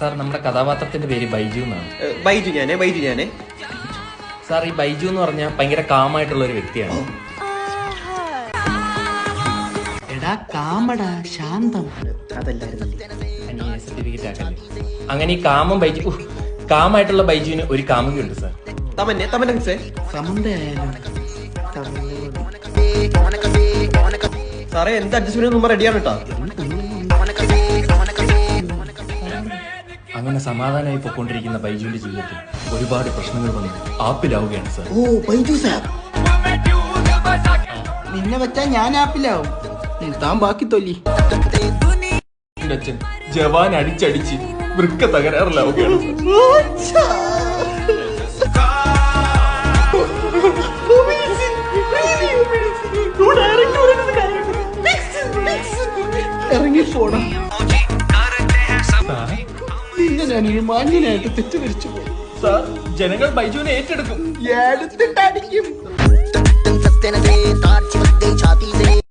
Sir, നമ്മുടെ കഥാപാത്രത്തിന്റെ പേര് ബൈജു എന്നാണ്. ബൈജു ഞാനേ. സാർ, ഈ ബൈജു എന്ന് പറഞ്ഞാൽ ഭയങ്കര കാമായിട്ടുള്ള ഒരു വ്യക്തിയാണ്. എടാ കാമടാ, ശാന്തം. അനിയെ സർട്ടിഫിക്കറ്റ് ആക്കല്ലേ. അങ്ങനെ ഈ കാമായിട്ടുള്ള ബൈജുവിന് ഒരു കാമുകിയുണ്ട് സാർ. സാറേ, എന്ത് അഡ്ജസ്റ്റ്മെന്റ് റെഡിയാണ് കേട്ടോ. അങ്ങനെ സമാധാനമായി പൊയ്ക്കൊണ്ടിരിക്കുന്ന ബൈജുവിന്റെ ജീവിതത്തിൽ ഒരുപാട് പ്രശ്നങ്ങൾ വന്നു ആപ്പിലാവുകയാണ് സാർ. ഓ ബൈജു സാർ, നിന്നെ വെച്ചാ ഞാൻ ആപ്പിലാവും. താൻ ബാക്കി തൊല്ലി. അച്ഛൻ ജവാൻ അടിച്ചടിച്ച് വൃക്ക തകരാറിലാവുകയാണ്. ഇറങ്ങി പോടാ. നിന്നെ ഞാനൊരു മാന്യനായിട്ട് തെറ്റിദ്ധരിച്ചു പോയി. സാർ, ജനങ്ങൾ ബൈജുവിനെ ഏറ്റെടുക്കും. എടുത്തിട്ടടിക്കും.